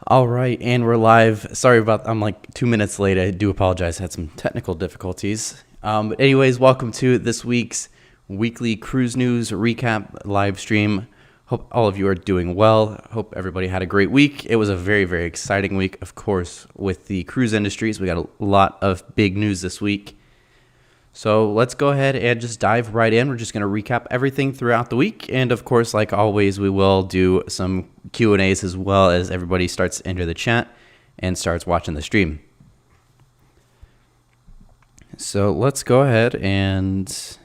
All right, and we're live. Sorry about I'm like 2 minutes late. I do apologize. I had some technical difficulties. But anyways, welcome to this week's weekly cruise news recap live stream. Hope all of you are doing well. Hope everybody had a great week. It was a very, very exciting week, of course, with the cruise industries. We got a lot of big news this week. So let's go ahead and just dive right in. We're just going to recap everything throughout the week. And of course, like always, we will do some Q&As as well as everybody starts to enter the chat and starts watching the stream. So let's go ahead and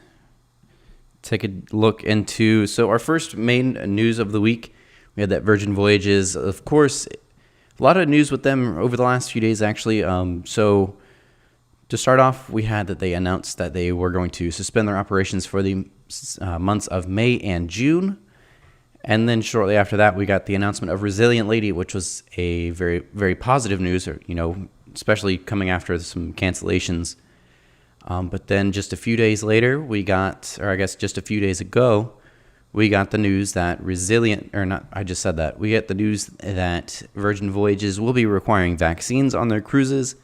take a look into, so our first main news of the week, we had that Virgin Voyages. Of course, a lot of news with them over the last few days, actually. So to start off, we had that they announced that they were going to suspend their operations for the months of May and June. And then shortly after that, we got the announcement of Resilient Lady, which was a very, very positive news, especially coming after some cancellations. But then just a few days later, just a few days ago, we got the news that we get the news that Virgin Voyages will be requiring vaccines on their cruises.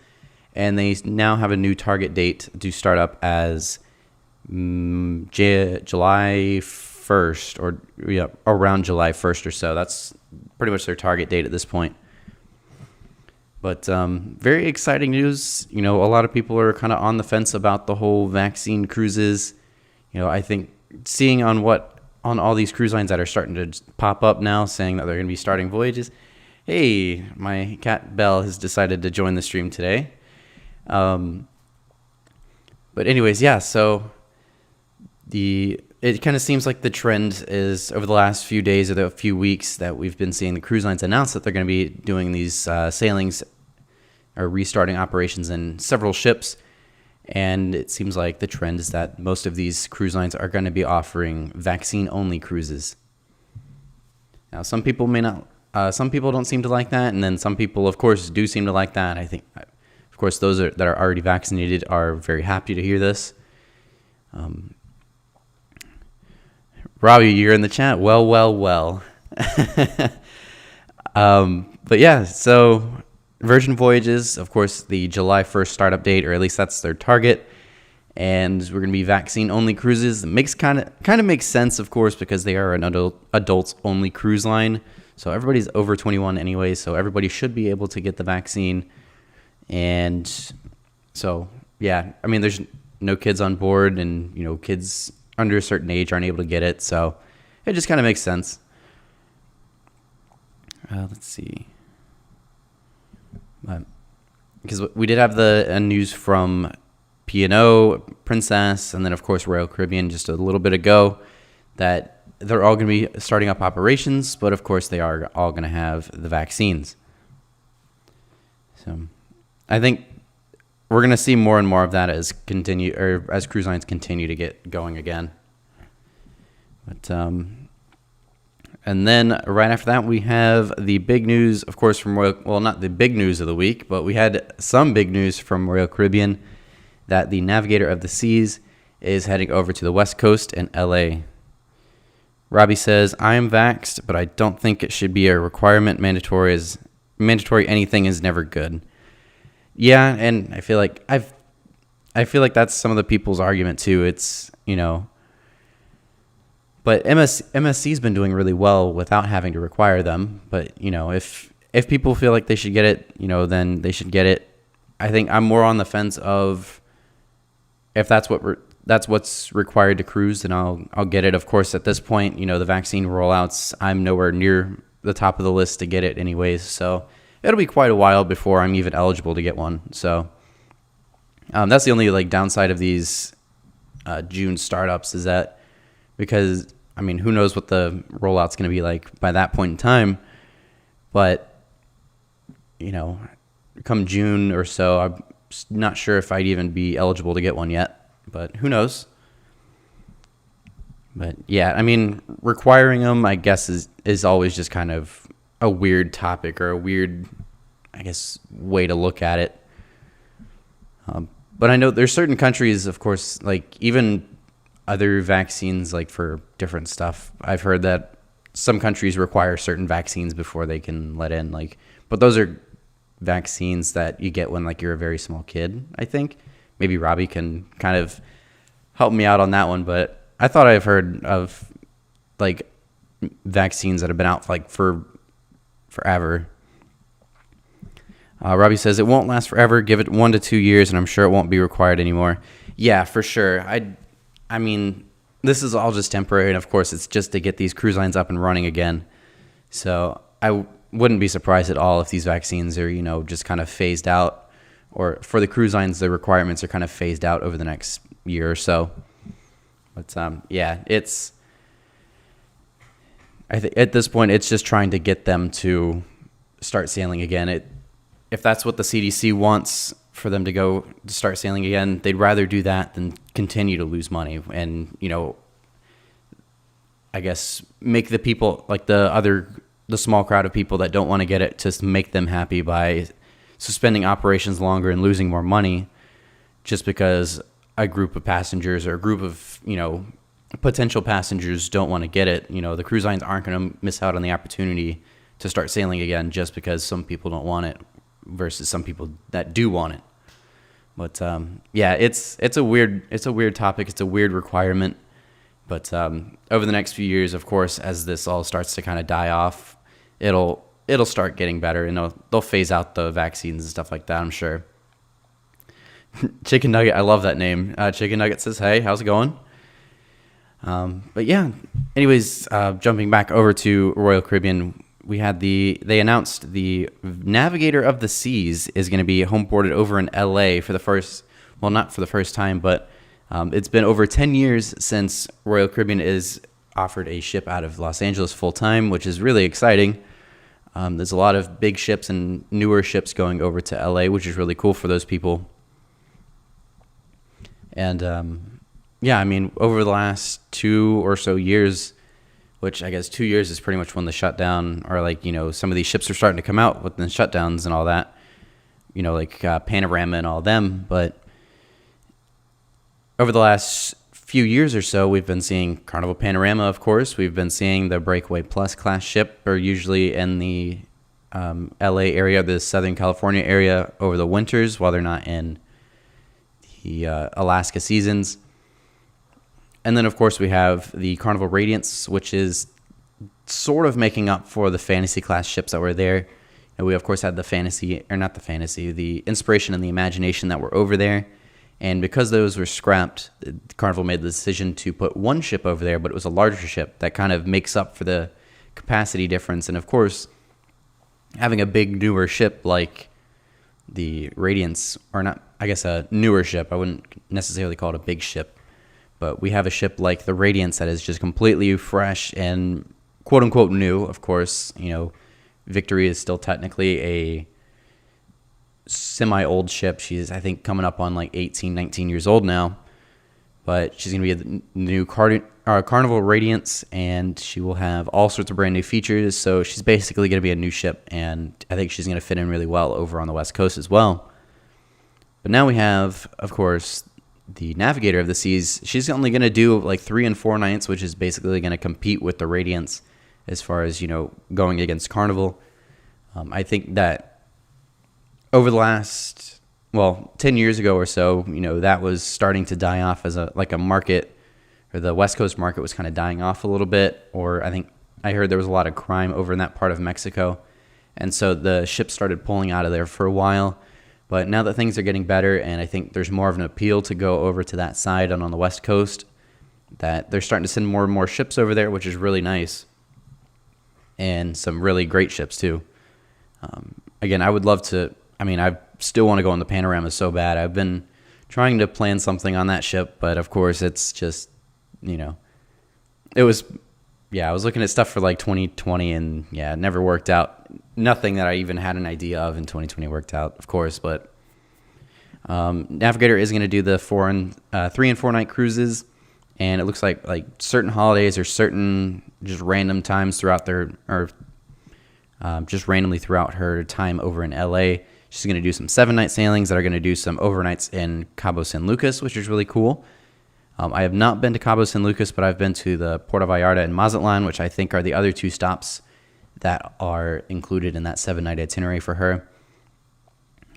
And they now have a new target date to start up as July 1st, or around July 1st or so. That's pretty much their target date at this point. But very exciting news. A lot of people are kind of on the fence about the whole vaccine cruises. I think seeing on all these cruise lines that are starting to pop up now, saying that they're going to be starting voyages. Hey, my cat Belle has decided to join the stream today. But anyways, yeah, so it kind of seems like the trend is over the last few days or the few weeks that we've been seeing the cruise lines announce that they're going to be doing these sailings or restarting operations in several ships. And it seems like the trend is that most of these cruise lines are going to be offering vaccine-only cruises. Now, some people may not, some people don't seem to like that, and then some people, of course, do seem to like that. I think, of course, those that are already vaccinated are very happy to hear this. Robbie, you're in the chat. Well. But yeah, so Virgin Voyages, of course, the July 1st startup date, or at least that's their target. And we're going to be vaccine-only cruises. It makes kind of makes sense, of course, because they are an adults-only cruise line. So everybody's over 21 anyway, so everybody should be able to get the vaccine. And so, yeah, I mean, there's no kids on board, and, kids under a certain age aren't able to get it. So it just kind of makes sense. Let's see. Because we did have the news from P&O, Princess, and then, of course, Royal Caribbean just a little bit ago that they're all going to be starting up operations, but, of course, they are all going to have the vaccines. So I think we're going to see more and more of that as cruise lines continue to get going again. But and then right after that, we have the big news, of course, from not the big news of the week, but we had some big news from Royal Caribbean that the Navigator of the Seas is heading over to the West Coast in LA. Robbie says, "I am vaxxed, but I don't think it should be a requirement. Mandatory anything is never good." Yeah, and I feel like that's some of the people's argument too. It's, but MSC's been doing really well without having to require them. But, if people feel like they should get it, then they should get it. I think I'm more on the fence of if that's what's required to cruise, then I'll get it. Of course, at this point, the vaccine rollouts, I'm nowhere near the top of the list to get it anyways. So it'll be quite a while before I'm even eligible to get one. So that's the only downside of these June startups is that because, I mean, who knows what the rollout's going to be like by that point in time. But, come June or so, I'm not sure if I'd even be eligible to get one yet. But who knows? But, yeah, I mean, requiring them, I guess, is always just kind of a weird topic or a weird, I guess, way to look at it. But I know there's certain countries, of course, even other vaccines, for different stuff. I've heard that some countries require certain vaccines before they can let in, like, but those are vaccines that you get when like you're a very small kid, I think. Maybe Robbie can kind of help me out on that one, but I thought I've heard of like vaccines that have been out like for forever. Robbie says it won't last forever. Give it 1 to 2 years, and I'm sure it won't be required anymore. Yeah, for sure. I mean, this is all just temporary, and of course, it's just to get these cruise lines up and running again. So I wouldn't be surprised at all if these vaccines are, just kind of phased out, or for the cruise lines, the requirements are kind of phased out over the next year or so. But yeah, I think at this point, it's just trying to get them to start sailing again. If that's what the CDC wants for them to start sailing again, they'd rather do that than continue to lose money and, I guess make the people like the small crowd of people that don't want to get it, to make them happy by suspending operations longer and losing more money just because a group of passengers or a group of, potential passengers don't want to get it. The cruise lines aren't going to miss out on the opportunity to start sailing again just because some people don't want it versus some people that do want it. But yeah, it's a weird topic. It's a weird requirement. But over the next few years, of course, as this all starts to kind of die off, it'll start getting better, and they'll phase out the vaccines and stuff like that, I'm sure. Chicken Nugget, I love that name. Chicken Nugget says, "Hey, how's it going?" But yeah, anyways, jumping back over to Royal Caribbean, they announced the Navigator of the Seas is going to be homeported over in LA not for the first time, but it's been over 10 years since Royal Caribbean is offered a ship out of Los Angeles full time, which is really exciting. There's a lot of big ships and newer ships going over to LA, which is really cool for those people. And yeah, I mean, over the last 2 or so years, which I guess 2 years is pretty much when the shutdown, or like, some of these ships are starting to come out with the shutdowns and all that, like Panorama and all them. But over the last few years or so, we've been seeing Carnival Panorama, of course. We've been seeing the Breakaway Plus class ship, or usually in the LA area, the Southern California area over the winters while they're not in the Alaska seasons. And then, of course, we have the Carnival Radiance, which is sort of making up for the Fantasy class ships that were there. And we, of course, had the Inspiration and the Imagination that were over there. And because those were scrapped, Carnival made the decision to put one ship over there, but it was a larger ship that kind of makes up for the capacity difference. And, of course, having a big, newer ship like the Radiance, or not, I guess a newer ship, I wouldn't necessarily call it a big ship, but we have a ship like the Radiance that is just completely fresh and quote-unquote new. Of course, Victory is still technically a semi-old ship. She's, I think, coming up on like 18, 19 years old now. But she's going to be the new Carnival Radiance, and she will have all sorts of brand new features. So she's basically going to be a new ship, and I think she's going to fit in really well over on the West Coast as well. But now we have, of course, the Navigator of the Seas. She's only going to do like 3 and 4 nights, which is basically going to compete with the Radiance as far as, going against Carnival. I think that over the last, 10 years ago or so, that was starting to die off as a market, or the West Coast market was kind of dying off a little bit. Or I heard there was a lot of crime over in that part of Mexico. And so the ships started pulling out of there for a while. But now that things are getting better, and I think there's more of an appeal to go over to that side and on the West Coast, that they're starting to send more and more ships over there, which is really nice. And some really great ships too. Again, I would love to, I still want to go on the Panorama so bad. I've been trying to plan something on that ship, but of course it's just, I was looking at stuff for like 2020, and it never worked out. Nothing that I even had an idea of in 2020 worked out, of course, but Navigator is going to do the 3 and 4 night cruises, and it looks like certain holidays or certain just random times just randomly throughout her time over in LA. She's going to do some 7-night sailings that are going to do some overnights in Cabo San Lucas, which is really cool. I have not been to Cabo San Lucas, but I've been to the Puerto Vallarta and Mazatlan, which I think are the other two stops that are included in that 7-night itinerary for her.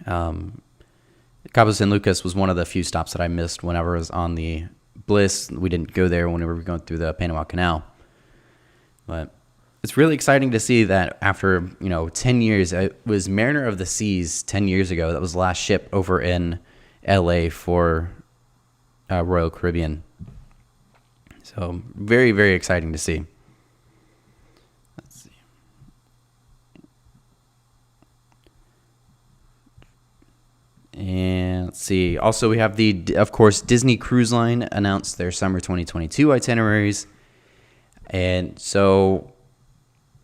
Cabo San Lucas was one of the few stops that I missed whenever I was on the Bliss. We didn't go there when we were going through the Panama Canal. But it's really exciting to see that after, 10 years, it was Mariner of the Seas 10 years ago. That was the last ship over in LA for Royal Caribbean. So very, very exciting to see. Let's see. And let's see. Also, we have of course, Disney Cruise Line announced their summer 2022 itineraries. And so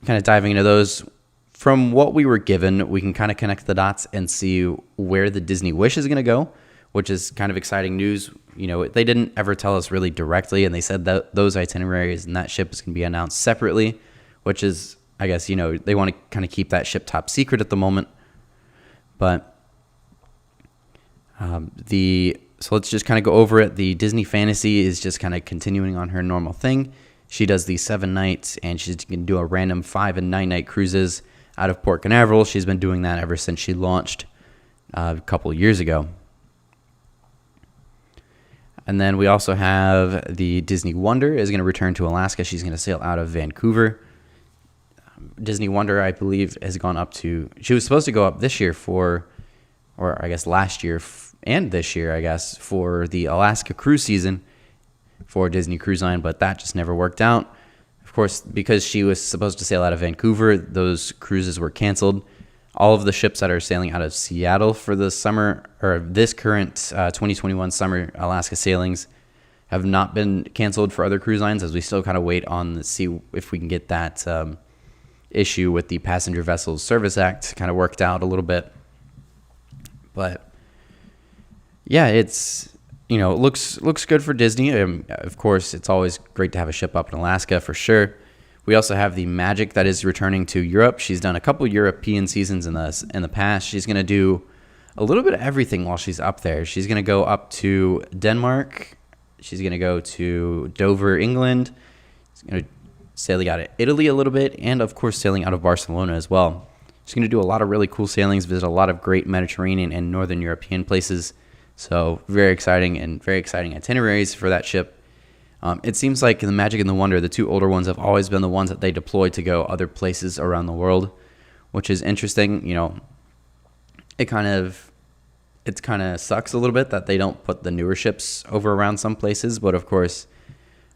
kind of diving into those, from what we were given, we can kind of connect the dots and see where the Disney Wish is going to go, which is kind of exciting news. They didn't ever tell us really directly, and they said that those itineraries and that ship is going to be announced separately, which is, I guess, they want to kind of keep that ship top secret at the moment. But so let's just kind of go over it. The Disney Fantasy is just kind of continuing on her normal thing. She does the 7 nights, and she's going to do a random 5 and 9 night cruises out of Port Canaveral. She's been doing that ever since she launched a couple years ago. And then we also have the Disney Wonder is going to return to Alaska. She's going to sail out of Vancouver. Disney Wonder, I believe, has gone up to... She was supposed to go up this year or I guess last year and this year, I guess, for the Alaska cruise season for Disney Cruise Line, but that just never worked out. Of course, because she was supposed to sail out of Vancouver, those cruises were canceled. All of the ships that are sailing out of Seattle for the summer, or this current 2021 summer Alaska sailings, have not been canceled for other cruise lines, as we still kind of wait on to see if we can get that issue with the Passenger Vessels Service Act kind of worked out a little bit. But yeah, it's, it looks good for Disney. Of course, it's always great to have a ship up in Alaska for sure. We also have the Magic that is returning to Europe. She's done a couple European seasons in the past. She's going to do a little bit of everything while she's up there. She's going to go up to Denmark. She's going to go to Dover, England. She's going to sailing out of Italy a little bit, and of course sailing out of Barcelona as well. She's going to do a lot of really cool sailings, visit a lot of great Mediterranean and Northern European places. So very exciting itineraries for that ship. It seems like the Magic and the Wonder, the two older ones, have always been the ones that they deploy to go other places around the world, which is interesting. It kind of sucks a little bit that they don't put the newer ships over around some places. But of course,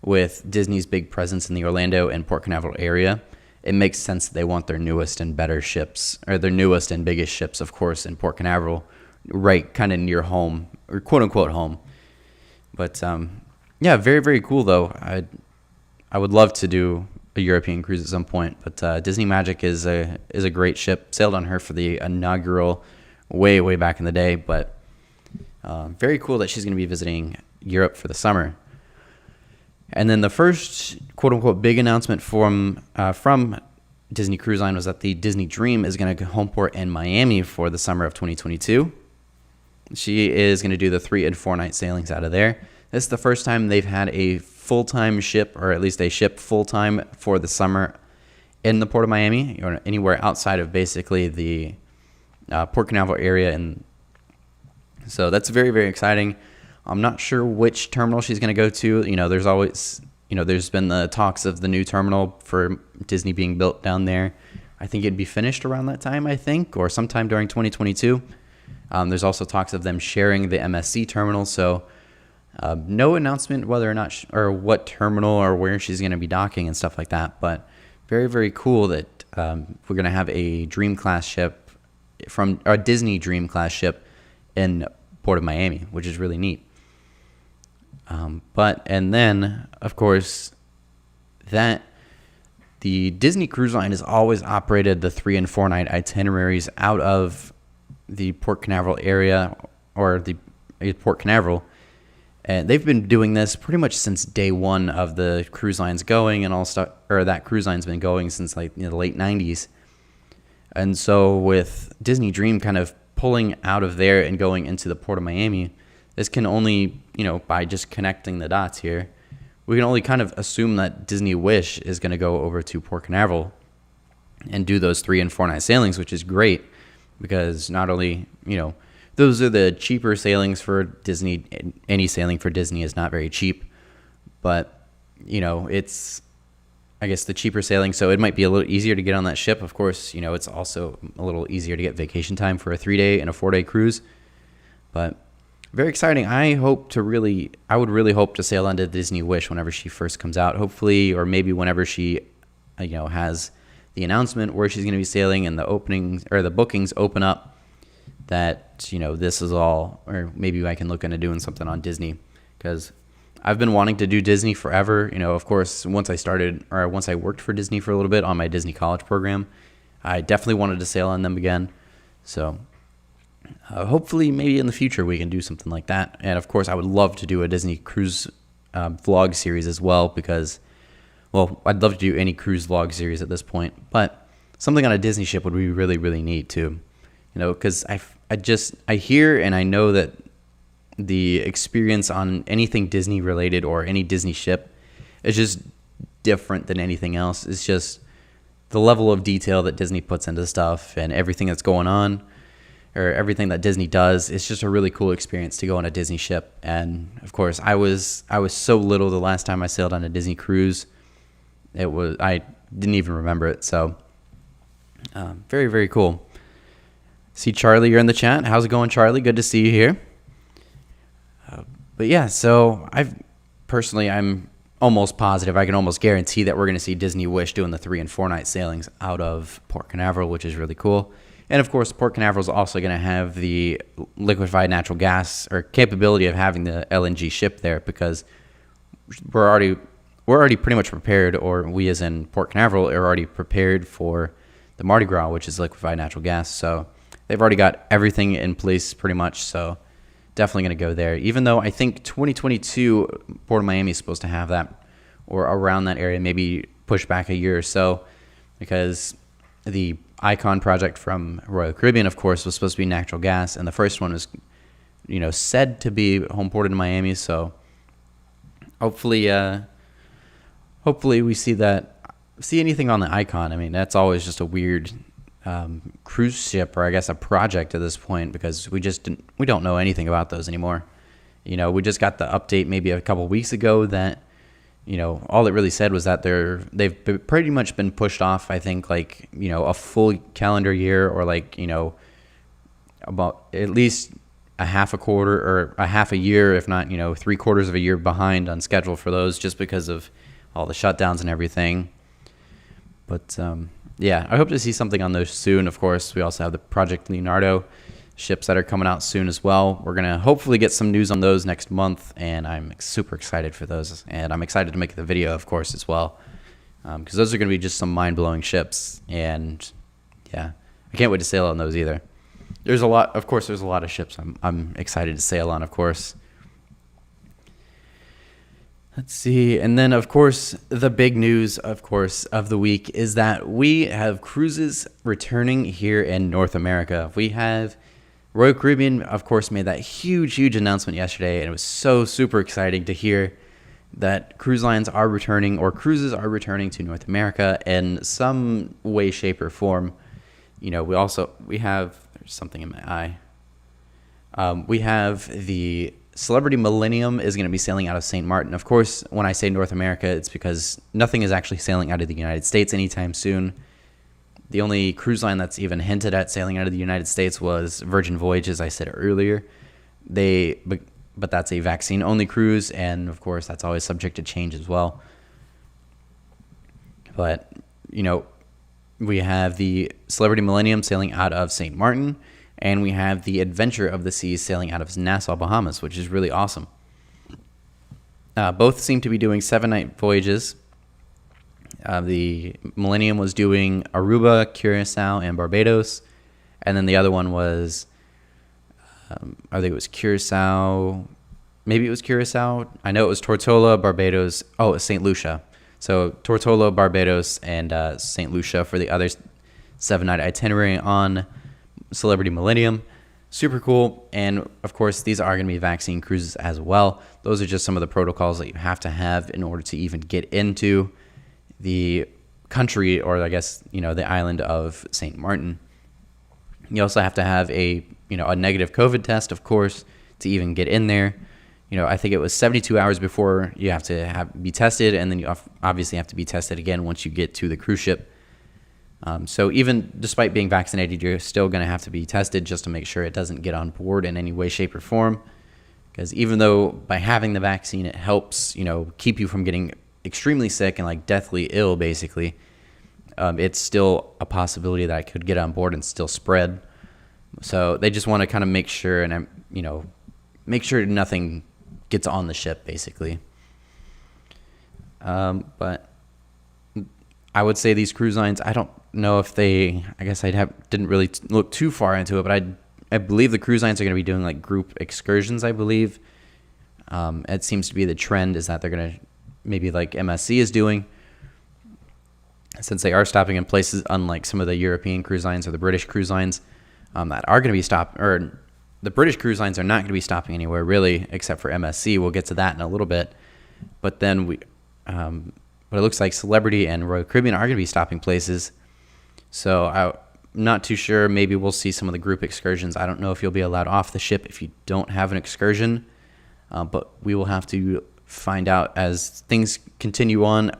with Disney's big presence in the Orlando and Port Canaveral area, it makes sense that they want their newest and better ships, or their newest and biggest ships, of course, in Port Canaveral, right kind of near home, or quote unquote home. But yeah, very, very cool though. I would love to do a European cruise at some point, but Disney Magic is a great ship. Sailed on her for the inaugural way back in the day, but very cool that she's going to be visiting Europe for the summer. And then the first quote unquote big announcement from Disney Cruise Line was that the Disney Dream is going to homeport in Miami for the summer of 2022. She is going to do the 3 and 4 night sailings out of there. This is the first time they've had a full-time ship, or at least a ship full-time for the summer in the Port of Miami, or anywhere outside of basically the Port Canaveral area. And so that's very, very exciting. I'm not sure which terminal she's going to go to. There's always, there's been the talks of the new terminal for Disney being built down there. I think it'd be finished around that time, or sometime during 2022. There's also talks of them sharing the MSC terminal, so no announcement whether or not or what terminal or where she's going to be docking and stuff like that. But very, very cool that we're going to have a Dream class ship from a Disney Dream class ship in Port of Miami, which is really neat. And then of course that the Disney Cruise Line has always operated the 3 and 4 night itineraries out of the Port Canaveral area, or the Port Canaveral. And they've been doing this pretty much since day one of the cruise lines going, and all stuff, or that cruise line's been going since the late 90s. And so with Disney Dream kind of pulling out of there and going into the Port of Miami, this can only, by just connecting the dots here, we can only kind of assume that Disney Wish is going to go over to Port Canaveral and do those 3 and 4 night sailings, which is great because not only, those are the cheaper sailings for Disney. Any sailing for Disney is not very cheap, but, it's, I guess, the cheaper sailing. So it might be a little easier to get on that ship. Of course, it's also a little easier to get vacation time for a 3-day and a 4-day cruise, but very exciting. I would really hope to sail onto Disney Wish whenever she first comes out, hopefully, or maybe whenever she, has the announcement where she's going to be sailing and the openings or the bookings open up, that, this is all, or maybe I can look into doing something on Disney, because I've been wanting to do Disney forever. Of course, once I worked for Disney for a little bit on my Disney college program, I definitely wanted to sail on them again. So hopefully maybe in the future we can do something like that. And of course, I would love to do a Disney cruise vlog series as well, because, well, I'd love to do any cruise vlog series at this point, but something on a Disney ship would be really, really neat too. Because I hear and I know that the experience on anything Disney related or any Disney ship is just different than anything else. It's just the level of detail that Disney puts into stuff and everything that's going on, or everything that Disney does. It's just a really cool experience to go on a Disney ship. And of course, I was so little the last time I sailed on a Disney cruise. I didn't even remember it. So very, very cool. See, Charlie, you're in the chat. How's it going, Charlie? Good to see you here. But yeah, so I'm almost positive, I can almost guarantee that we're going to see Disney Wish doing the 3 and 4 night sailings out of Port Canaveral, which is really cool. And of course, Port Canaveral is also going to have the liquefied natural gas, or capability of having the LNG ship there, because we're already pretty much prepared, or we as in Port Canaveral are already prepared for the Mardi Gras, which is liquefied natural gas. So they've already got everything in place pretty much. So definitely going to go there, even though I think 2022 Port of Miami is supposed to have that, or around that area, maybe push back a year or so, because the Icon project from Royal Caribbean, of course, was supposed to be natural gas, and the first one was, said to be homeported in Miami. So hopefully we see anything on the Icon. I mean, that's always just a weird cruise ship, or I guess a project at this point, because we don't know anything about those anymore. We just got the update maybe a couple weeks ago that, all it really said was that they've pretty much been pushed off, I think, like, a full calendar year, or like, about at least a half a quarter or a half a year, if not, 3/4 of a year behind on schedule for those, just because of all the shutdowns and everything. But yeah, I hope to see something on those soon. Of course, we also have the Project Leonardo ships that are coming out soon as well. We're going to hopefully get some news on those next month, and I'm super excited for those. And I'm excited to make the video, of course, as well, because those are going to be just some mind-blowing ships. And yeah, I can't wait to sail on those either. There's a lot of ships I'm excited to sail on, of course. Let's see. And then, of course, the big news, of course, of the week is that we have cruises returning here in North America. We have Royal Caribbean, of course, made that huge announcement yesterday, and it was so super exciting to hear that cruise lines are returning, or cruises are returning to North America in some way, shape, or form. We have, there's something in my eye. We have the Celebrity Millennium is going to be sailing out of St. Martin. Of course, when I say North America, it's because nothing is actually sailing out of the United States anytime soon. The only cruise line that's even hinted at sailing out of the United States was Virgin Voyages, I said earlier. But that's a vaccine-only cruise, and of course, that's always subject to change as well. But, we have the Celebrity Millennium sailing out of St. Martin, and we have the Adventure of the Seas sailing out of Nassau, Bahamas, which is really awesome. Both seem to be doing 7-night voyages. The Millennium was doing Aruba, Curacao, and Barbados. And then the other one was, I think it was Curacao. Maybe it was Curacao. I know it was Tortola, Barbados. Oh, it was St. Lucia. So Tortola, Barbados, and St. Lucia for the other 7-night itinerary on Celebrity Millennium. super cool. And of course, these are going to be vaccine cruises as well. Those are just some of the protocols that you have to have in order to even get into the country, or I guess, the island of St. Martin. You also have to have a negative COVID test, of course, to even get in there. I think it was 72 hours before you have to be tested, and then you obviously have to be tested again once you get to the cruise ship. So even despite being vaccinated, you're still going to have to be tested just to make sure it doesn't get on board in any way, shape, or form. Because even though by having the vaccine, it helps, keep you from getting extremely sick and like deathly ill, basically, it's still a possibility that I could get on board and still spread. So they just want to kind of make sure, and make sure nothing gets on the ship, basically. But I would say these cruise lines, I don't know if I guess didn't really look too far into it, but I believe the cruise lines are going to be doing like group excursions, I believe. It seems to be the trend is that they're going to, maybe like MSC is doing, since they are stopping in places unlike some of the European cruise lines or the British cruise lines that are going to be stopping, or the British cruise lines are not going to be stopping anywhere really, except for MSC. We'll get to that in a little bit. But then but it looks like Celebrity and Royal Caribbean are going to be stopping places. So I'm not too sure. Maybe we'll see some of the group excursions. I don't know if you'll be allowed off the ship if you don't have an excursion, but we will have to find out as things continue on.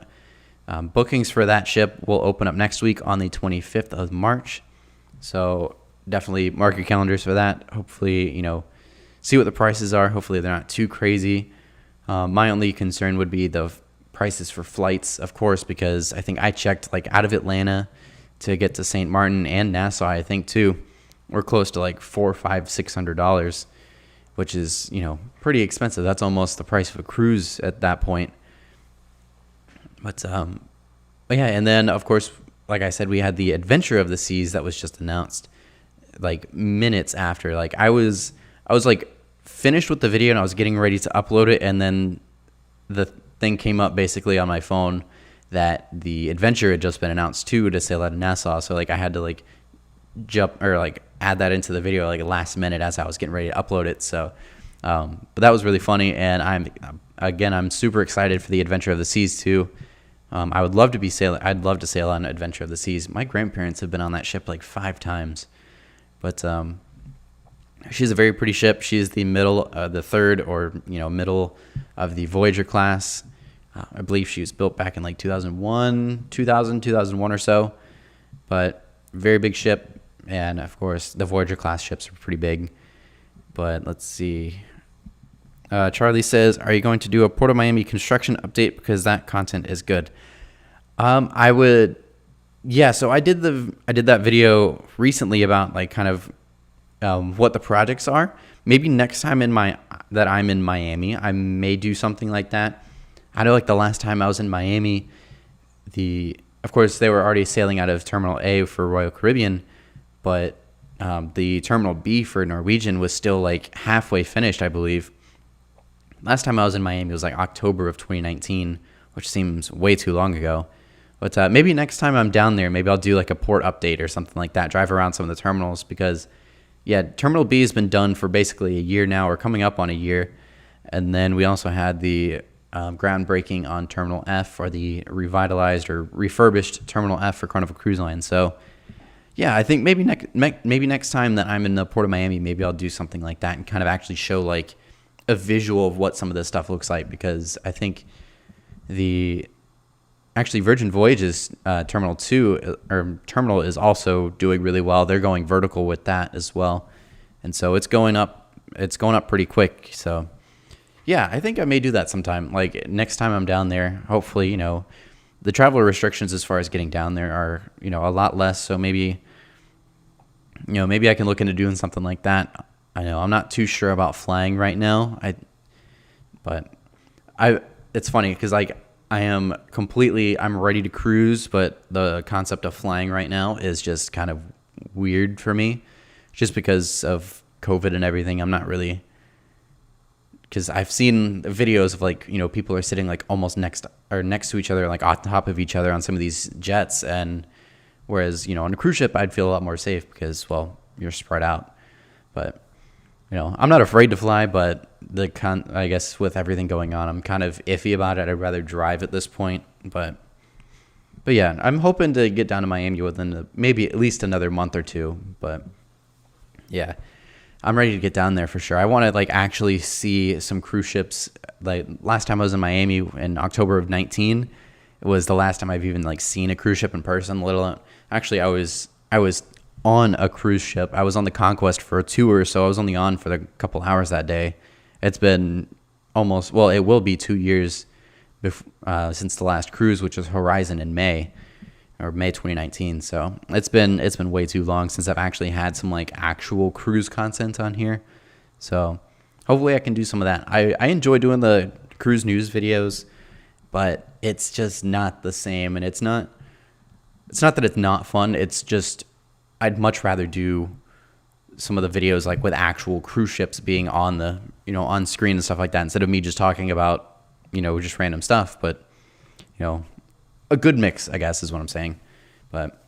Bookings for that ship will open up next week on the 25th of March. So definitely mark your calendars for that. Hopefully, see what the prices are. Hopefully they're not too crazy. My only concern would be the prices for flights, of course, because I think I checked like out of Atlanta to get to St. Martin and Nassau, I think too, we're close to like $400, $500, $600, which is, pretty expensive. That's almost the price of a cruise at that point. But yeah, and then of course, like I said, we had the Adventure of the Seas that was just announced like minutes after. Like I was like finished with the video and I was getting ready to upload it, and then the thing came up basically on my phone that the Adventure had just been announced too, to sail out of Nassau. So like I had to like jump or like add that into the video like last minute as I was getting ready to upload it. So but that was really funny, and I'm super excited for the Adventure of the Seas too. I would love to I'd love to sail on Adventure of the Seas. My grandparents have been on that ship like 5 times. But she's a very pretty ship. She is the third or middle of the Voyager class. I believe she was built back in like 2001 or so. But very big ship, and of course the Voyager class ships are pretty big. But let's see. Charlie says, "Are you going to do a Port of Miami construction update because that content is good?" I would. Yeah, so I did that video recently about like kind of what the projects are. Maybe next time that I'm in Miami, I may do something like that. I know like the last time I was in Miami, of course they were already sailing out of Terminal A for Royal Caribbean, but the Terminal B for Norwegian was still like halfway finished, I believe. Last time I was in Miami was like October of 2019, which seems way too long ago. But maybe next time I'm down there, maybe I'll do like a port update or something like that, drive around some of the terminals, because, yeah, Terminal B has been done for basically a year now, or coming up on a year. And then we also had the groundbreaking on Terminal F, or the revitalized or refurbished Terminal F for Carnival Cruise Line. So, yeah, I think maybe next time that I'm in the Port of Miami, maybe I'll do something like that and kind of actually show like a visual of what some of this stuff looks like, because I think Virgin Voyages Terminal 2 or terminal is also doing really well. They're going vertical with that as well, and so it's going up pretty quick. So yeah, I think I may do that sometime, like next time I'm down there. Hopefully, the travel restrictions as far as getting down there are a lot less, so maybe I can look into doing something like that. I know I'm not too sure about flying right now. It's funny because like I'm ready to cruise, but the concept of flying right now is just kind of weird for me, just because of COVID and everything. I'm not really, because I've seen videos of like people are sitting like almost next to each other, like on top of each other on some of these jets, and whereas on a cruise ship I'd feel a lot more safe because, well, you're spread out. But I'm not afraid to fly, but I guess with everything going on, I'm kind of iffy about it. I'd rather drive at this point. But yeah, I'm hoping to get down to Miami within maybe at least another month or two. But yeah, I'm ready to get down there for sure. I want to like actually see some cruise ships. Like last time I was in Miami in October of 2019, it was the last time I've even like seen a cruise ship in person. Let alone, actually, I was on a cruise ship. I was on the Conquest for a tour, so I was only on for a couple hours that day. It's been it will be 2 years since the last cruise, which was Horizon in May 2019. So it's been way too long since I've actually had some like actual cruise content on here. So hopefully I can do some of that. I enjoy doing the cruise news videos, but it's just not the same. And it's not that it's not fun. It's just I'd much rather do some of the videos like with actual cruise ships being on the on screen and stuff like that, instead of me just talking about just random stuff. But a good mix, I guess, is what I'm saying. But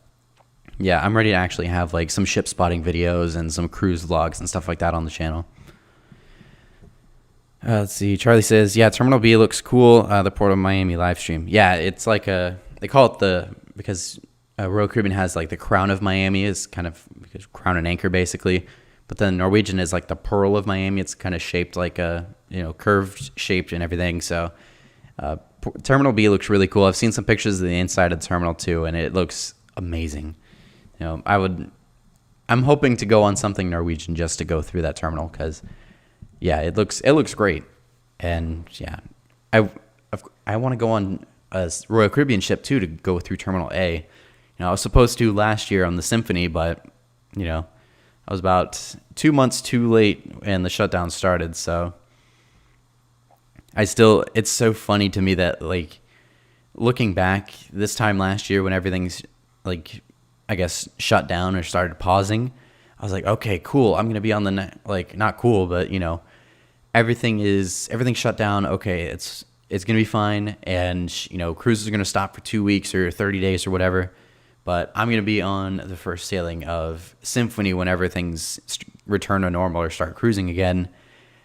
yeah, I'm ready to actually have like some ship spotting videos and some cruise vlogs and stuff like that on the channel. Let's see. Charlie says, yeah, Terminal B looks cool. The Port of Miami live stream. Yeah, it's like they call it because Royal Caribbean has like the Crown of Miami is kind of crown and anchor basically. But then Norwegian is like the Pearl of Miami. It's kind of shaped like a, curved shaped and everything. So Terminal B looks really cool. I've seen some pictures of the inside of the terminal too, and it looks amazing. I'm hoping to go on something Norwegian just to go through that terminal because, yeah, it looks great. And yeah, I want to go on a Royal Caribbean ship too to go through Terminal A. I was supposed to last year on the Symphony, but I was about 2 months too late and the shutdown started. So it's so funny to me that like looking back this time last year when everything's like, I guess, shut down or started pausing, I was like, okay, cool. I'm going to be on the like, not cool, but everything's shut down. Okay. It's going to be fine. And cruises are going to stop for 2 weeks or 30 days or whatever. But I'm going to be on the first sailing of Symphony whenever things return to normal or start cruising again.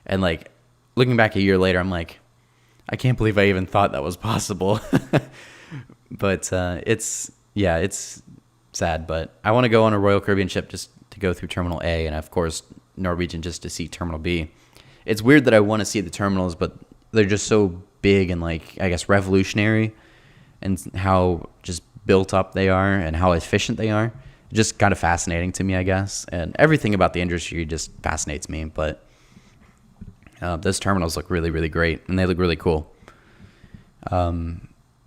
And like looking back a year later, I'm like, I can't believe I even thought that was possible. But it's sad. But I want to go on a Royal Caribbean ship just to go through Terminal A, and of course Norwegian just to see Terminal B. It's weird that I want to see the terminals, but they're just so big and like, I guess, revolutionary, and how just built up they are and how efficient they are. Just kind of fascinating to me, I guess. And everything about the industry just fascinates me. But those terminals look really, really great, and they look really cool. But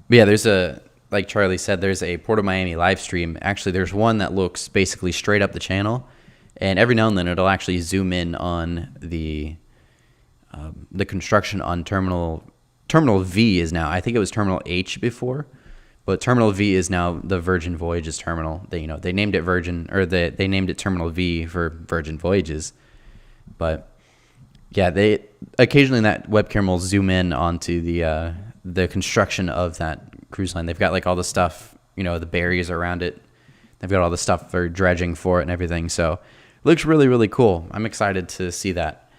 yeah, like Charlie said, there's a Port of Miami live stream. Actually, there's one that looks basically straight up the channel, and every now and then it'll actually zoom in on the construction on Terminal V is now. I think it was Terminal H before. But Terminal V is now the Virgin Voyages terminal. They named it Virgin, or they named it Terminal V for Virgin Voyages. But yeah, they occasionally that webcam will zoom in onto the construction of that cruise line. They've got like all the stuff, the barriers around it. They've got all the stuff for dredging for it and everything. So it looks really, really cool. I'm excited to see that.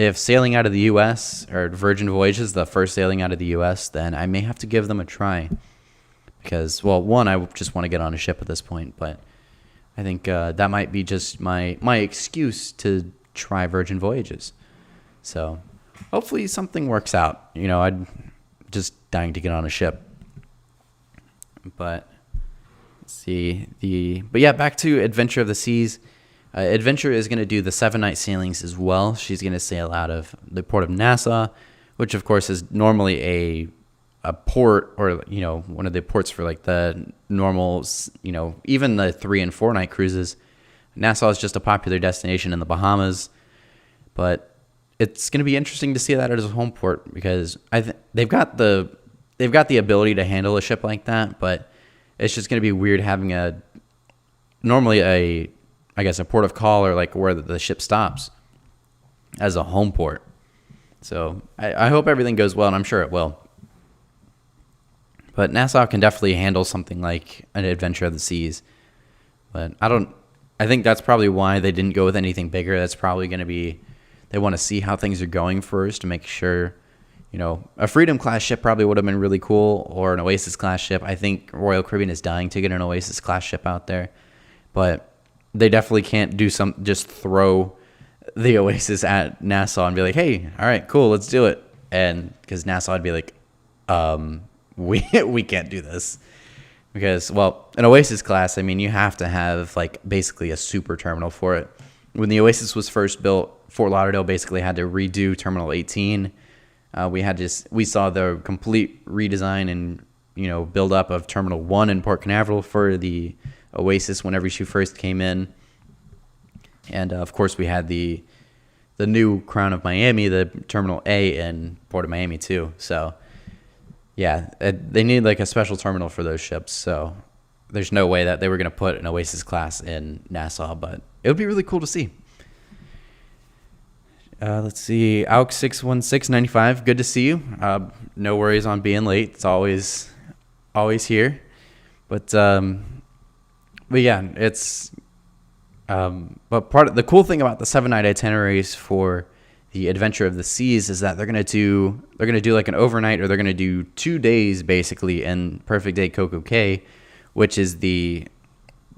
If sailing out of the U.S. or Virgin Voyages, the first sailing out of the U.S., then I may have to give them a try. Because, well, one, I just want to get on a ship at this point, but I think that might be just my excuse to try Virgin Voyages. So hopefully something works out. I'm just dying to get on a ship. But let's see. But yeah, back to Adventure of the Seas. Adventure is going to do the 7-night sailings as well. She's going to sail out of the port of Nassau, which of course is normally a port, or one of the ports for like the normal, even the 3 and 4 night cruises. Nassau is just a popular destination in the Bahamas, but it's going to be interesting to see that as a home port, because they've got the ability to handle a ship like that, but it's just going to be weird having normally a port of call, or like where the ship stops, as a home port. So I hope everything goes well, and I'm sure it will. But Nassau can definitely handle something like an Adventure of the Seas. But I don't I think that's probably why they didn't go with anything bigger. That's probably going to be, they want to see how things are going first to make sure, a Freedom class ship probably would have been really cool, or an Oasis class ship. I think Royal Caribbean is dying to get an Oasis class ship out there, but they definitely can't just throw the Oasis at Nassau and be like, hey, all right, cool, let's do it. And because Nassau would be like, we can't do this. Because, well, an Oasis class, I mean, you have to have like basically a super terminal for it. When the Oasis was first built, Fort Lauderdale basically had to redo Terminal 18. We saw the complete redesign and build up of Terminal 1 in Port Canaveral for the Oasis whenever she first came in. And of course we had the new Crown of Miami, the Terminal A in Port of Miami too. So yeah, they need like a special terminal for those ships. So there's no way that they were going to put an Oasis class in Nassau, but it would be really cool to see. Let's see, AUK 61695, good to see you. No worries on being late. It's always here. But yeah, it's but part of the cool thing about the 7-night itineraries for the Adventure of the Seas is that they're gonna do like an overnight, or they're gonna do 2 days basically in Perfect Day Coco Cay, which is the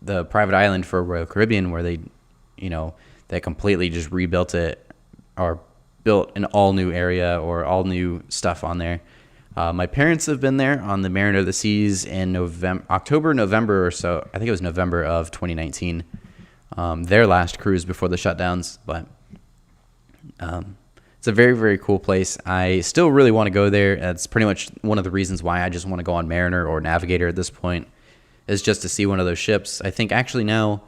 private island for Royal Caribbean, where they completely just rebuilt it, or built an all new area or all new stuff on there. My parents have been there on the Mariner of the Seas in November or so. I think it was November of 2019. Their last cruise before the shutdowns, but it's a very, very cool place. I still really want to go there. That's pretty much one of the reasons why I just want to go on Mariner or Navigator at this point, is just to see one of those ships. I think actually now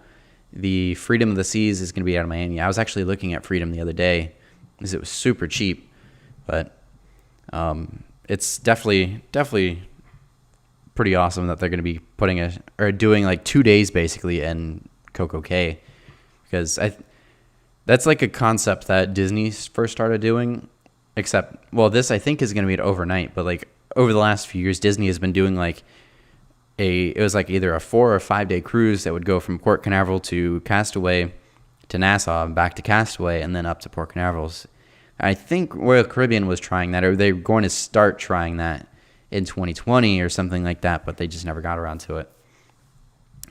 the Freedom of the Seas is going to be out of Miami. I was actually looking at Freedom the other day because it was super cheap, but it's definitely pretty awesome that they're going to be doing like 2 days basically in Coco Cay, because that's like a concept that Disney first started doing, except, well, this I think is going to be an overnight, but like over the last few years, Disney has been doing like it was like either a 4 or 5 day cruise that would go from Port Canaveral to Castaway to Nassau and back to Castaway and then up to Port Canaveral. I think Royal Caribbean was trying that, or they're going to start trying that in 2020 or something like that, but they just never got around to it.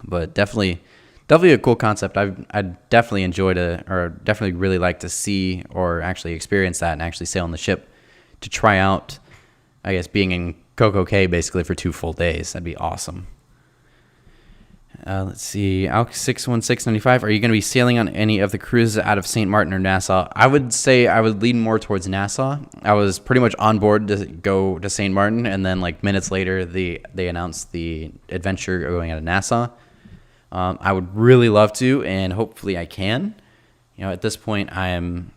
But definitely a cool concept. I'd definitely definitely really like to see or actually experience that and actually sail on the ship to try out, I guess, being in Coco Cay basically for 2 full days. That'd be awesome. Let's see, AUK 61695. Are you going to be sailing on any of the cruises out of St. Martin or Nassau? I would say I would lean more towards Nassau. I was pretty much on board to go to St. Martin, and then like minutes later, they announced the adventure going out of Nassau. I would really love to, and hopefully I can. At this point, I'm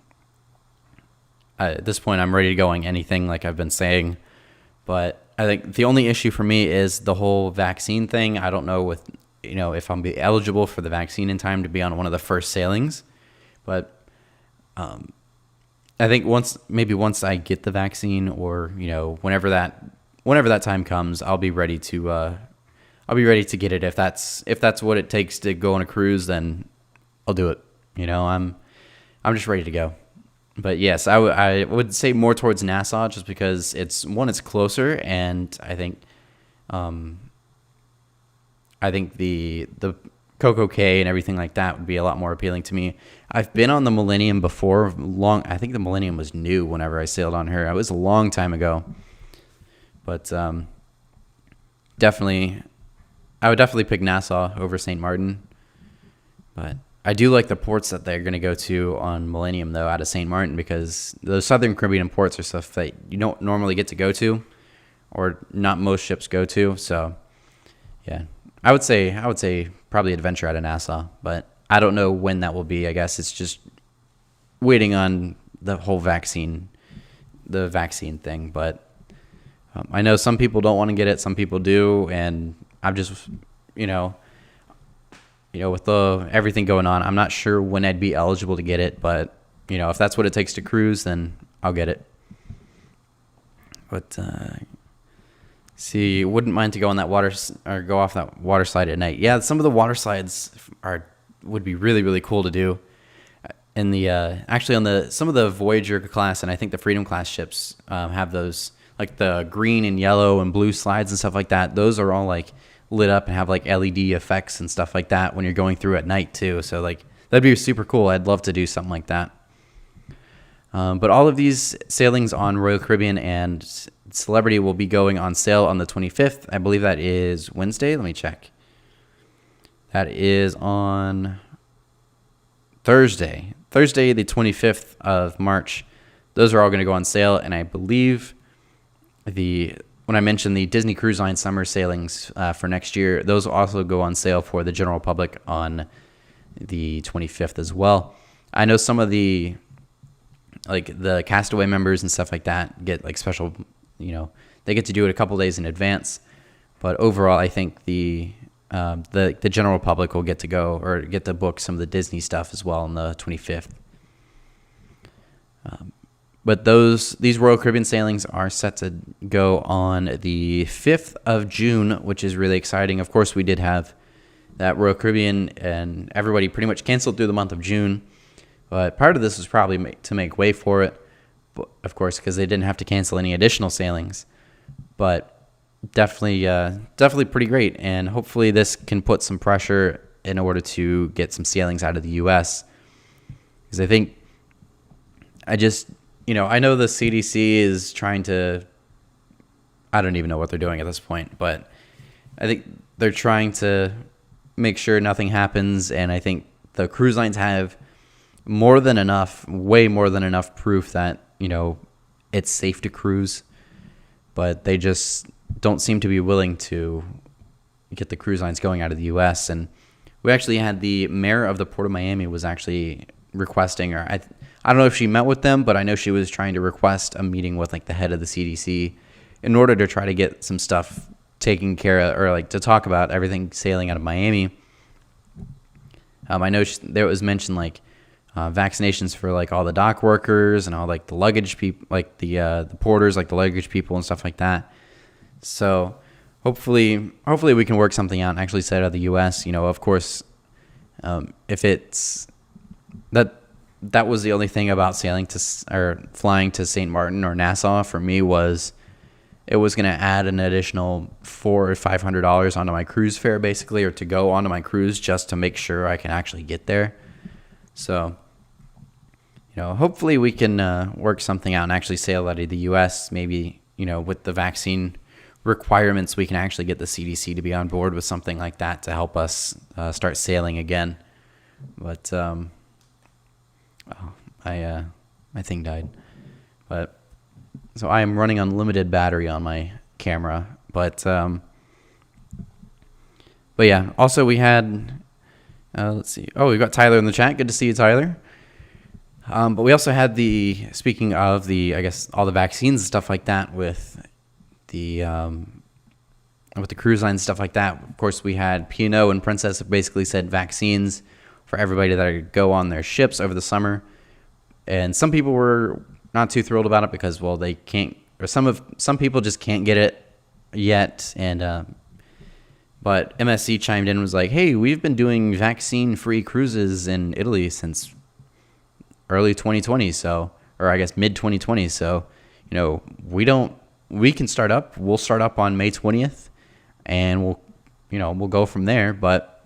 ready to go on anything, like I've been saying. But I think the only issue for me is the whole vaccine thing. I don't know if I'm be eligible for the vaccine in time to be on one of the first sailings. But I think once I get the vaccine, or whenever that time comes, I'll be ready to get it. If that's what it takes to go on a cruise, then I'll do it. I'm just ready to go. But yes, I would say more towards Nassau, just because it's closer, and I think the Coco Cay and everything like that would be a lot more appealing to me. I've been on the Millennium before. I think the Millennium was new whenever I sailed on her. It was a long time ago. But definitely, I would definitely pick Nassau over St. Martin. But I do like the ports that they're going to go to on Millennium, though, out of St. Martin, because those Southern Caribbean ports are stuff that you don't normally get to go to, or not most ships go to. So, yeah, I would say probably Adventure out of Nassau, but I don't know when that will be. I guess it's just waiting on the whole vaccine thing. But I know some people don't want to get it, some people do, and I'm just, with everything going on, I'm not sure when I'd be eligible to get it, but if that's what it takes to cruise, then I'll get it. But wouldn't mind to go on that water, or go off that water slide at night. Yeah, some of the water slides are would be really, really cool to do. In the actually on the some of the Voyager class and I think the Freedom class ships have those, like the green and yellow and blue slides and stuff like that. Those are all like lit up and have like LED effects and stuff like that when you're going through at night too. So like that'd be super cool. I'd love to do something like that. But all of these sailings on Royal Caribbean and Celebrity will be going on sale on the 25th. I believe that is Wednesday. Let me check. That is on Thursday, the 25th of March. Those are all going to go on sale, and I believe when I mentioned the Disney Cruise Line summer sailings for next year, those will also go on sale for the general public on the 25th as well. I know some of the Castaway members and stuff like that get like special, they get to do it a couple days in advance. But overall, I think the general public will get to go or get to book some of the Disney stuff as well on the 25th. But these Royal Caribbean sailings are set to go on the 5th of June, which is really exciting. Of course, we did have that Royal Caribbean, and everybody pretty much canceled through the month of June. But part of this was probably to make way for it, of course, because they didn't have to cancel any additional sailings. But definitely pretty great, and hopefully this can put some pressure in order to get some sailings out of the U.S. Because I think I know the CDC is trying to, I don't even know what they're doing at this point, but I think they're trying to make sure nothing happens, and I think the cruise lines have way more than enough proof that, it's safe to cruise, but they just don't seem to be willing to get the cruise lines going out of the U.S. And we actually had the mayor of the Port of Miami was actually requesting, or I don't know if she met with them, but I know she was trying to request a meeting with like the head of the CDC in order to try to get some stuff taken care of, or like to talk about everything sailing out of Miami. I know there was mentioned like vaccinations for like all the dock workers and all like the luggage people, like the porters, like the luggage people and stuff like that. So hopefully we can work something out and actually set out of the U.S. Of course, if it's that was the only thing about flying to St. Martin or Nassau for me was it was going to add an additional $400 or $500 onto my cruise fare basically, or to go onto my cruise just to make sure I can actually get there. So, hopefully we can work something out and actually sail out of the U.S. Maybe, with the vaccine requirements, we can actually get the CDC to be on board with something like that to help us start sailing again. But my thing died. But so I am running on limited battery on my camera. But yeah. Also, we had let's see. Oh, we got Tyler in the chat. Good to see you, Tyler. But we also had speaking of I guess all the vaccines and stuff like that with the cruise line stuff like that. Of course, we had P&O and Princess basically said vaccines for everybody that go on their ships over the summer. And some people were not too thrilled about it because, well, they can't, or some people just can't get it yet. And but MSC chimed in and was like, hey, we've been doing vaccine-free cruises in Italy since early 2020, or I guess mid-2020. So, we can start up. We'll start up on May 20th, and we'll go from there. But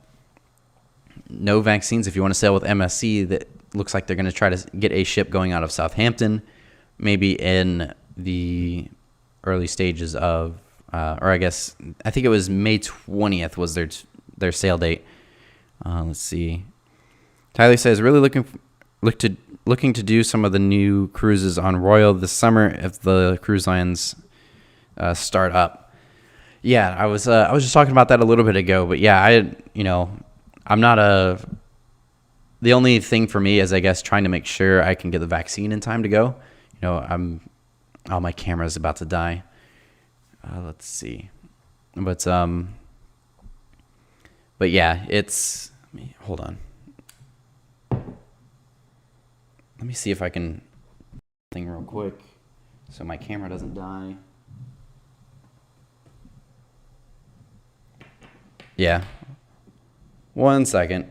no vaccines if you want to sail with MSC. That looks like they're going to try to get a ship going out of Southampton, maybe in the early stages of, or I think it was May 20th was their sail date. Let's see. Tyler says really looking to do some of the new cruises on Royal this summer if the cruise lines start up. Yeah, I was just talking about that a little bit ago, but yeah, I'm not the only thing for me is, I guess, trying to make sure I can get the vaccine in time to go. My camera's about to die. Let's see. But yeah, hold on. Let me see if I can thing real quick so my camera doesn't die. Yeah. 1 second.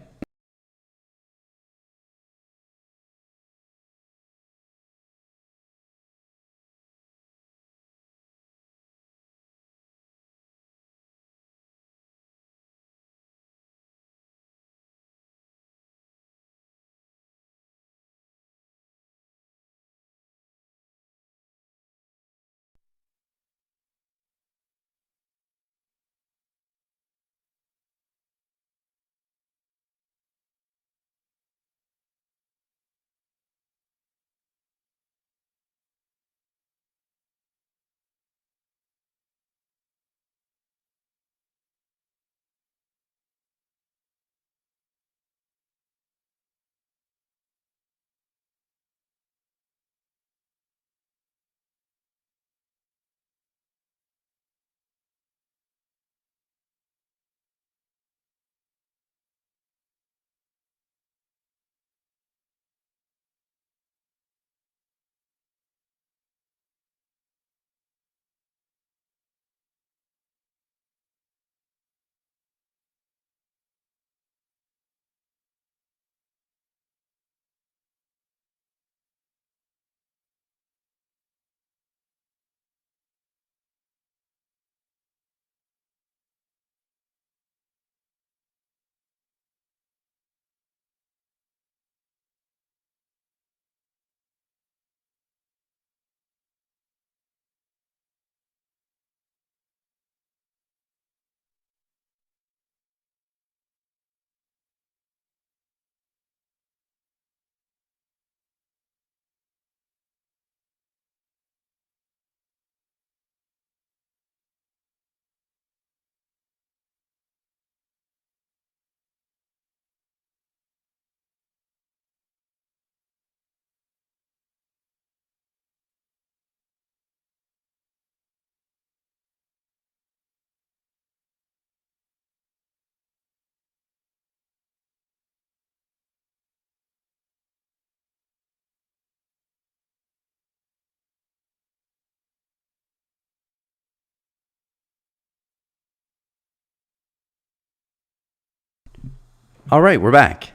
All right, we're back.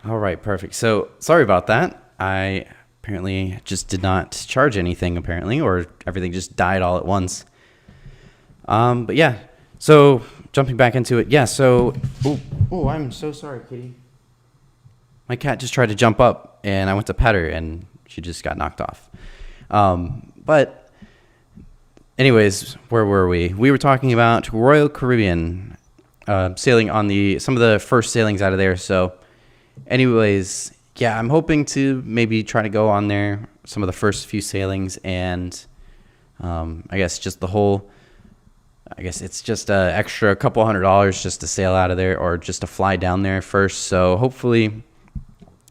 All right, perfect. So sorry about that. I apparently just did not charge anything, apparently, or everything just died all at once. But yeah, so jumping back into it. Yeah, so, I'm so sorry, kitty. My cat just tried to jump up, and I went to pet her, and she just got knocked off. But anyways, where were we? We were talking about Royal Caribbean, sailing on some of the first sailings out of there. So anyways, yeah, I'm hoping to maybe try to go on there some of the first few sailings, and I guess it's just an extra couple $100 just to sail out of there or just to fly down there first. So hopefully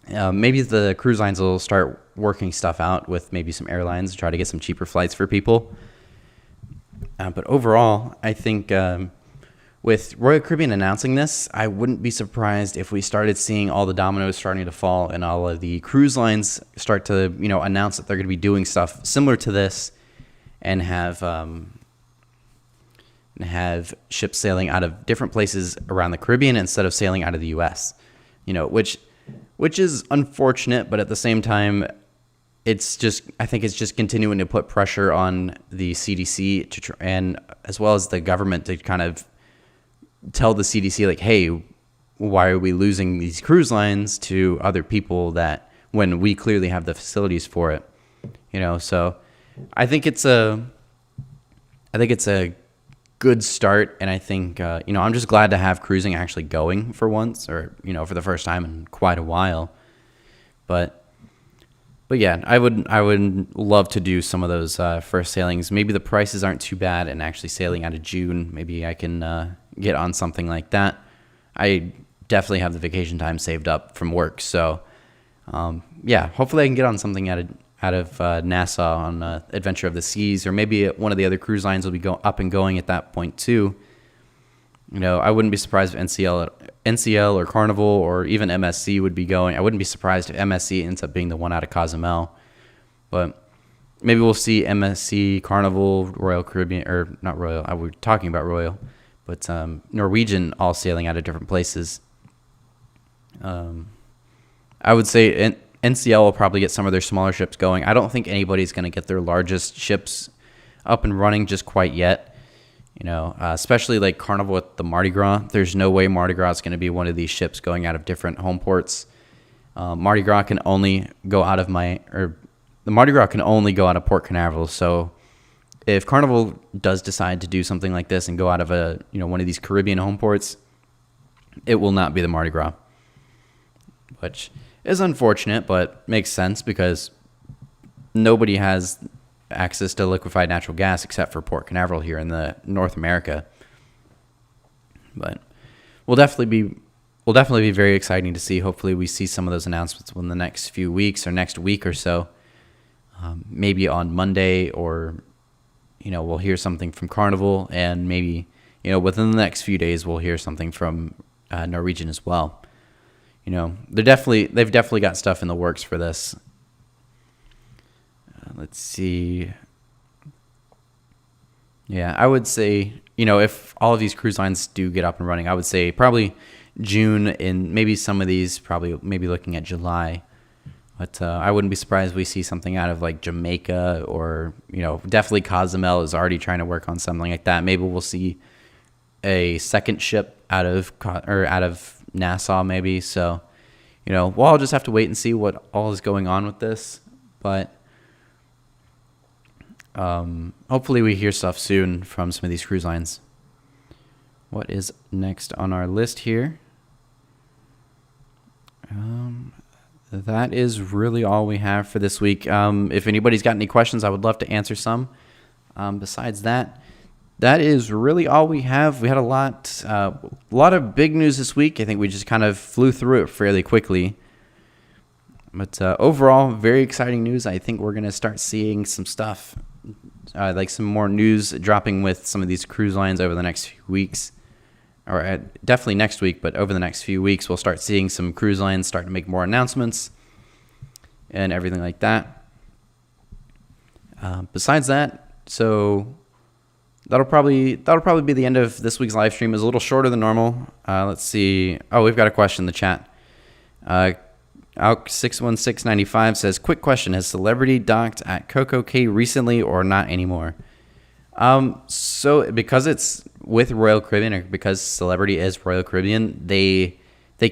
maybe the cruise lines will start working stuff out with maybe some airlines to try to get some cheaper flights for people. But overall, I think with Royal Caribbean announcing this, I wouldn't be surprised if we started seeing all the dominoes starting to fall and all of the cruise lines start to, announce that they're going to be doing stuff similar to this and have ships sailing out of different places around the Caribbean instead of sailing out of the U.S. Which is unfortunate, but at the same time, I think it's just continuing to put pressure on the CDC and as well as the government to kind of tell the CDC, like, hey, why are we losing these cruise lines to other people when we clearly have the facilities for it? So I think it's a good start, and I think I'm just glad to have cruising actually going for once, or for the first time in quite a while. But yeah, I would love to do some of those first sailings. Maybe the prices aren't too bad, and actually sailing out of June, maybe I can get on something like that. I definitely have the vacation time saved up from work, so yeah, hopefully I can get on something out of Nassau on Adventure of the Seas, or maybe one of the other cruise lines will be up and going at that point too. I wouldn't be surprised if NCL or Carnival or even MSC would be going. I wouldn't be surprised if MSC ends up being the one out of Cozumel, but maybe we'll see MSC, Carnival, Royal Caribbean, or not Royal. I was talking about Royal, but Norwegian all sailing out of different places. I would say NCL will probably get some of their smaller ships going. I don't think anybody's going to get their largest ships up and running just quite yet. Especially like Carnival with the Mardi Gras. There's no way Mardi Gras is going to be one of these ships going out of different home ports. Mardi Gras can only go out of Port Canaveral. So if Carnival does decide to do something like this and go out of one of these Caribbean home ports, it will not be the Mardi Gras, which is unfortunate, but makes sense because nobody has access to liquefied natural gas except for Port Canaveral here in the North America. But will definitely be very exciting to see. Hopefully we see some of those announcements within the next few weeks or next week or so. Maybe on Monday, or we'll hear something from Carnival, and maybe within the next few days we'll hear something from Norwegian as well. They've definitely got stuff in the works for this. Let's see. Yeah, I would say, if all of these cruise lines do get up and running, I would say probably June, and maybe some of these probably maybe looking at July. But I wouldn't be surprised if we see something out of like Jamaica, or, definitely Cozumel is already trying to work on something like that. Maybe we'll see a second ship out of Nassau maybe. So, we'll all just have to wait and see what all is going on with this. But hopefully we hear stuff soon from some of these cruise lines. What is next on our list here? That is really all we have for this week. If anybody's got any questions, I would love to answer some. Besides that is really all we have. We had a lot of big news this week. I think we just kind of flew through it fairly quickly. But overall, very exciting news. I think we're going to start seeing some stuff, like some more news dropping with some of these cruise lines over the next few weeks. Or definitely next week, but over the next few weeks, we'll start seeing some cruise lines start to make more announcements and everything like that. Besides that, so that'll probably be the end of this week's live stream. It's a little shorter than normal. Let's see. Oh, we've got a question in the chat. Alk61695 says, quick question: has Celebrity docked at Coco Cay recently or not anymore? So because it's with Royal Caribbean, or because Celebrity is Royal Caribbean, they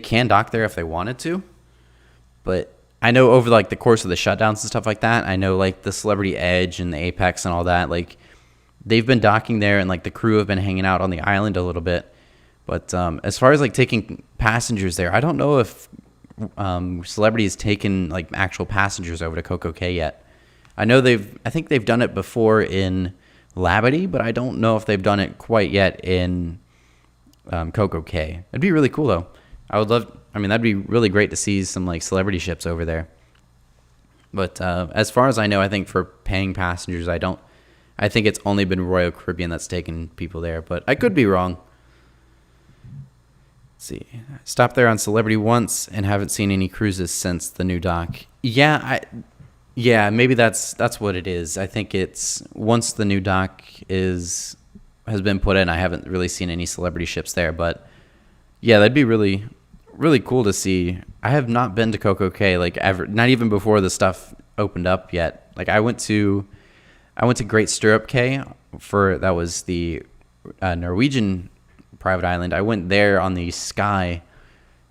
can dock there if they wanted to. But I know over like the course of the shutdowns and stuff like that, I know like the Celebrity Edge and the Apex and all that, like they've been docking there, and like the crew have been hanging out on the island a little bit. But as far as like taking passengers there, I don't know if Celebrity has taken like actual passengers over to Coco Cay yet. I think they've done it before in Labadee, but I don't know if they've done it quite yet in Coco Cay. It'd be really cool though. That'd be really great to see some like Celebrity ships over there. But as far as I know, I think for paying passengers, I think it's only been Royal Caribbean that's taken people there, but I could be wrong. Let's see. Stopped there on Celebrity once and haven't seen any cruises since the new dock. Yeah, maybe that's what it is. I think it's once the new dock has been put in, I haven't really seen any Celebrity ships there, but yeah, that'd be really, really cool to see. I have not been to Coco Cay like ever, not even before the stuff opened up yet. Like I went to Great Stirrup Cay that was the Norwegian private island. I went there on the Sky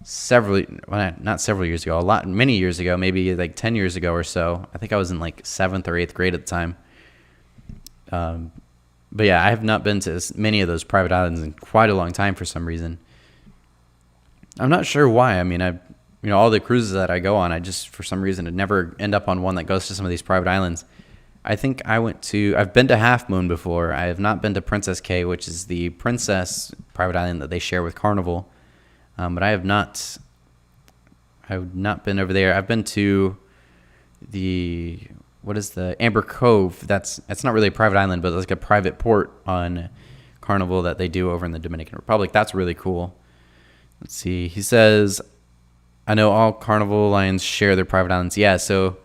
not several years ago, many years ago, maybe like 10 years ago or so. I think I was in like 7th or 8th grade at the time. But yeah, I have not been to many of those private islands in quite a long time for some reason. I'm not sure why. I mean, all the cruises that I go on, I just, for some reason, I'd never end up on one that goes to some of these private islands. I think I've been to Half Moon before. I have not been to Princess Cay, which is the Princess private island that they share with Carnival. But I have not been over there. I've been to the Amber Cove. It's not really a private island, but it's like a private port on Carnival that they do over in the Dominican Republic. That's really cool. Let's see. He says, I know all Carnival lines share their private islands. Yeah, so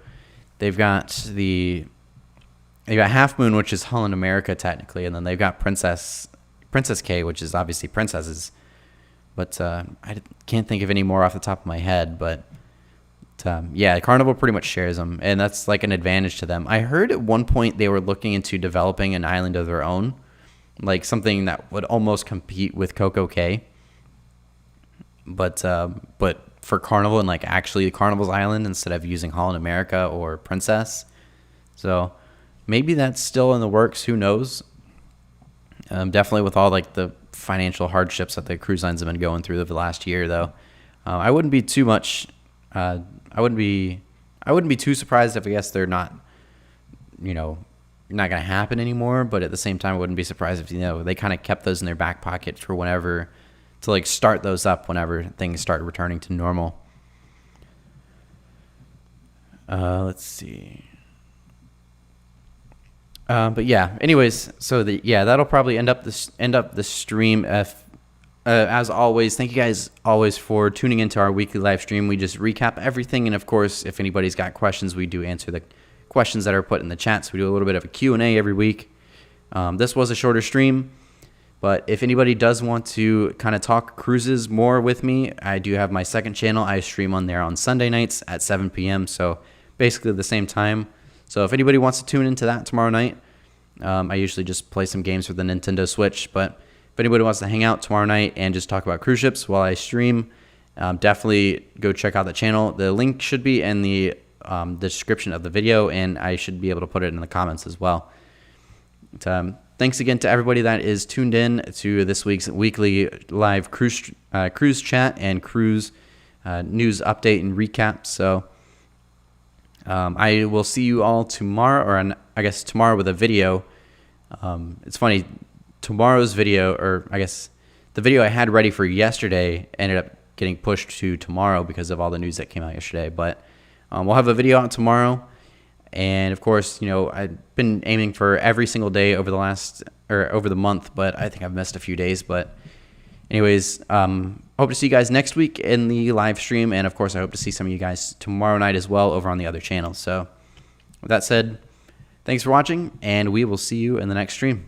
they've got Half Moon, which is Holland America technically, and then they've got Princess Cay, which is obviously princesses. But I can't think of any more off the top of my head. But yeah, Carnival pretty much shares them, and that's like an advantage to them. I heard at one point they were looking into developing an island of their own, like something that would almost compete with Coco Cay. But for Carnival, and like actually Carnival's island instead of using Holland America or Princess. So maybe that's still in the works. Who knows? Definitely with all like the financial hardships that the cruise lines have been going through the last year, though. I wouldn't be too much. I wouldn't be too surprised if I guess they're not, not going to happen anymore. But at the same time, I wouldn't be surprised if they kind of kept those in their back pocket for whenever to like start those up whenever things start returning to normal. Let's see. But yeah, anyways, so that'll probably end up the stream. As always, thank you guys always for tuning into our weekly live stream. We just recap everything, and of course, if anybody's got questions, we do answer the questions that are put in the chat. So we do a little bit of a Q&A every week. This was a shorter stream, but if anybody does want to kind of talk cruises more with me, I do have my second channel. I stream on there on Sunday nights at 7 p.m. So basically the same time. So if anybody wants to tune into that tomorrow night, I usually just play some games for the Nintendo Switch. But if anybody wants to hang out tomorrow night and just talk about cruise ships while I stream, definitely go check out the channel. The link should be in the description of the video, and I should be able to put it in the comments as well. But, thanks again to everybody that is tuned in to this week's weekly live cruise chat and cruise news update and recap. So I will see you all tomorrow, or I guess tomorrow with a video. It's funny, tomorrow's video, or I guess the video I had ready for yesterday ended up getting pushed to tomorrow because of all the news that came out yesterday. But we'll have a video out tomorrow. And of course, I've been aiming for every single day over the month, but I think I've missed a few days. But anyways, hope to see you guys next week in the live stream. And of course, I hope to see some of you guys tomorrow night as well over on the other channels. So with that said, thanks for watching, and we will see you in the next stream.